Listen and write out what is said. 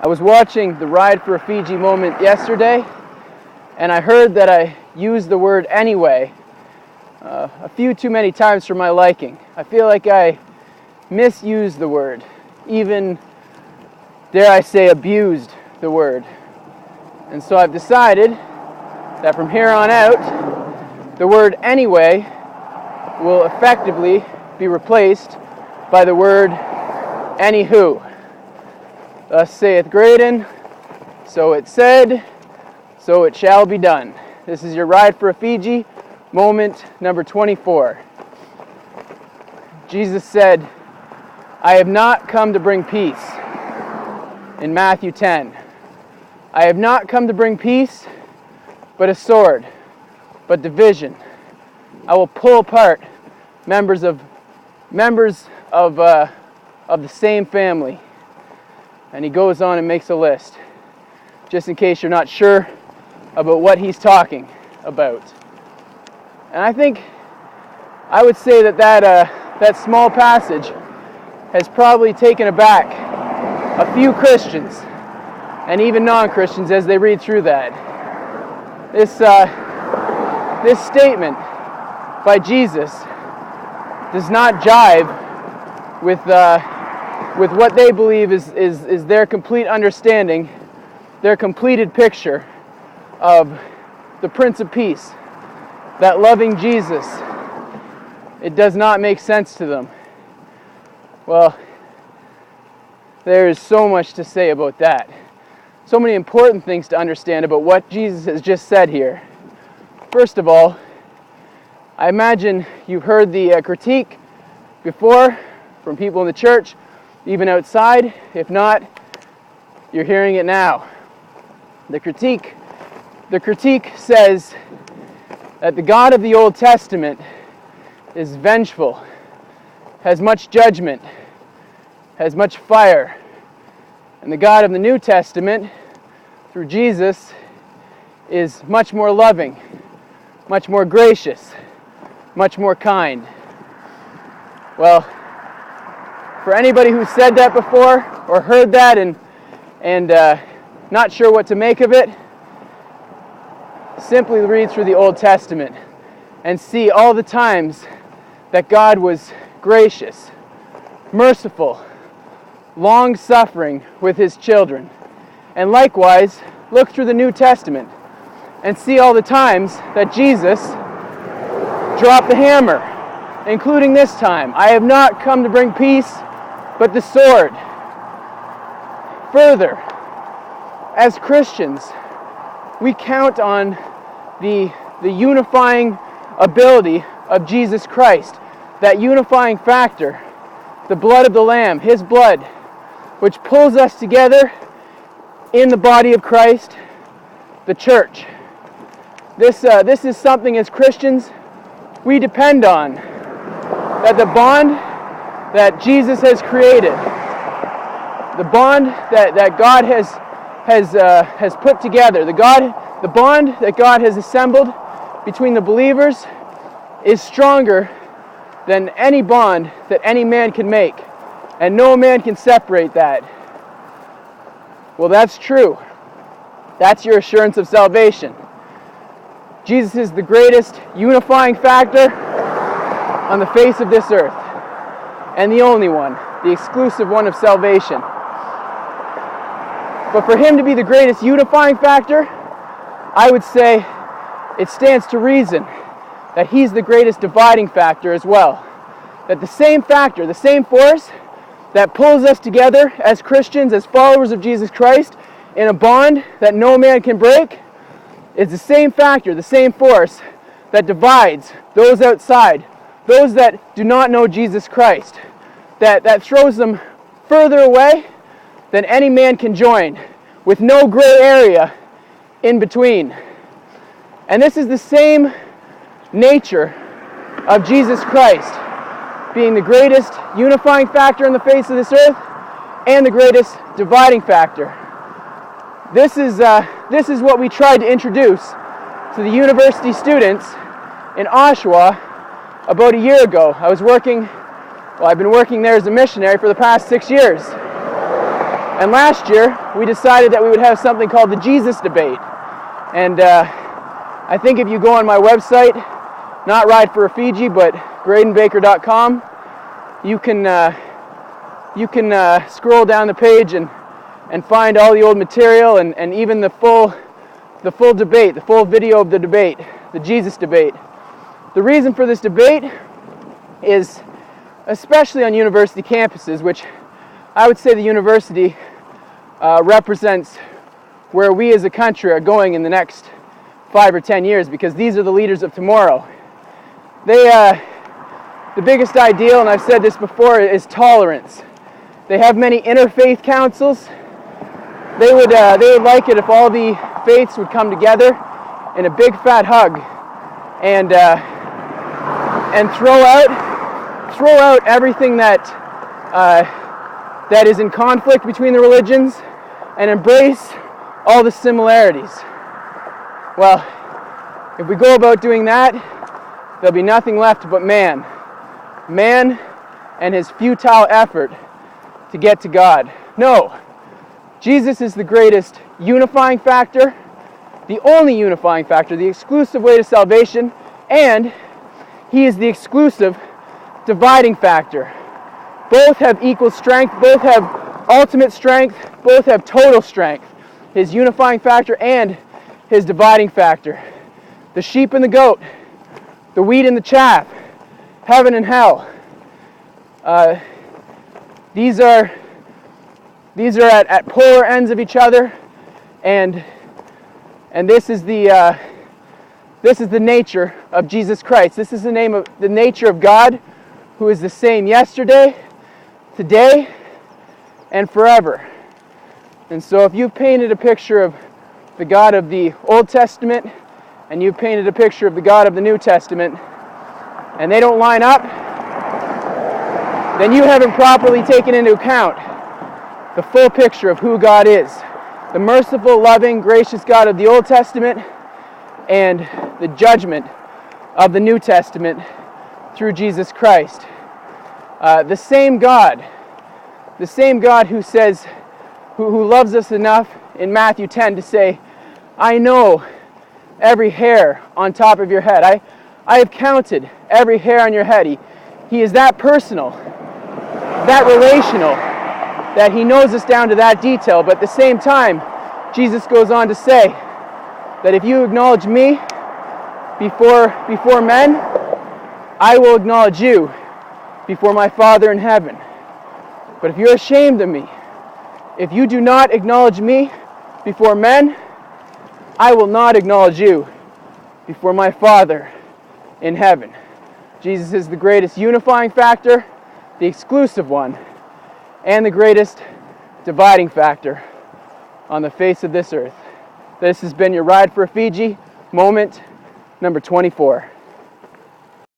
I was watching the Ride4Rufiji Moment yesterday, and I heard that I used the word anyway a few too many times for my liking. I feel like I misused the word, even, dare I say, abused the word. And so I've decided that from here on out, the word anyway will effectively be replaced by the word anywho. Thus saith Graydon, so it said, so it shall be done. This is your Ride4Rufiji Moment number 24. Jesus said, I have not come to bring peace. In Matthew 10. I have not come to bring peace, but a sword, but division. I will pull apart members of the same family. And he goes on and makes a list, just in case you're not sure about what he's talking about. And I would say that small passage has probably taken aback a few Christians and even non-Christians as they read through that. This statement by Jesus does not jive with what they believe is their complete understanding, their completed picture of the Prince of Peace, that loving Jesus. It does not make sense to them. Well, there is so much to say about that. So many important things to understand about what Jesus has just said here. First of all, I imagine you've heard the critique before from people in the church, even outside. If not, you're hearing it now. The critique says that the God of the Old Testament is vengeful, has much judgment, has much fire. And the God of the New Testament, through Jesus, is much more loving, much more gracious, much more kind. Well, for anybody who said that before or heard that and not sure what to make of it, simply read through the Old Testament and see all the times that God was gracious, merciful, long-suffering with his children. And likewise, look through the New Testament and see all the times that Jesus dropped the hammer, including this time. I have not come to bring peace, but the sword. Further, as Christians, we count on the unifying ability of Jesus Christ, that unifying factor, the blood of the Lamb, his blood, which pulls us together in the body of Christ, the church. This is something as Christians we depend on, that the bond that Jesus has created, the bond that God has put together, the bond that God has assembled between the believers is stronger than any bond that any man can make, and no man can separate that. Well, that's true. That's your assurance of salvation. Jesus is the greatest unifying factor on the face of this earth, and the only one, the exclusive one of salvation. But for him to be the greatest unifying factor, I would say it stands to reason that he's the greatest dividing factor as well. That the same factor, the same force that pulls us together as Christians, as followers of Jesus Christ, in a bond that no man can break, is the same factor, the same force that divides those outside, those that do not know Jesus Christ, that throws them further away than any man can join, with no gray area in between. And this is the same nature of Jesus Christ, being the greatest unifying factor on the face of this earth and the greatest dividing factor. This is what we tried to introduce to the university students in Oshawa about a year ago. I've been working there as a missionary for the past 6 years. And last year, we decided that we would have something called the Jesus Debate. And I think if you go on my website, not Ride4Rufiji, but graydonbaker.com, you can scroll down the page and find all the old material and even the full debate, the full video of the debate, the Jesus Debate. The reason for this debate is, especially on university campuses, which I would say the university represents where we as a country are going in the next 5 or 10 years, because these are the leaders of tomorrow. The biggest ideal, and I've said this before, is tolerance. They have many interfaith councils. They would like it if all the faiths would come together in a big fat hug and throw out everything that is in conflict between the religions and embrace all the similarities. Well, if we go about doing that, there'll be nothing left but man and his futile effort to get to God. No, Jesus is the greatest unifying factor, the only unifying factor, the exclusive way to salvation, and he is the exclusive dividing factor. Both have equal strength, both have ultimate strength, both have total strength. His unifying factor and his dividing factor. The sheep and the goat, the wheat and the chaff, heaven and hell. These are at polar ends of each other, and this is the nature of Jesus Christ. This is the nature of God, who is the same yesterday, today, and forever. And so if you've painted a picture of the God of the Old Testament and you've painted a picture of the God of the New Testament, and they don't line up, then you haven't properly taken into account the full picture of who God is. The merciful, loving, gracious God of the Old Testament and the judgment of the New Testament through Jesus Christ. The same God who says, who loves us enough in Matthew 10 to say, I know every hair on top of your head. I have counted every hair on your head. He is that personal, that relational, that he knows us down to that detail. But at the same time, Jesus goes on to say that if you acknowledge me before men, I will acknowledge you before my Father in heaven. But if you're ashamed of me, if you do not acknowledge me before men, I will not acknowledge you before my Father in heaven. Jesus is the greatest unifying factor, the exclusive one, and the greatest dividing factor on the face of this earth. This has been your Ride4Rufiji Moment number 24.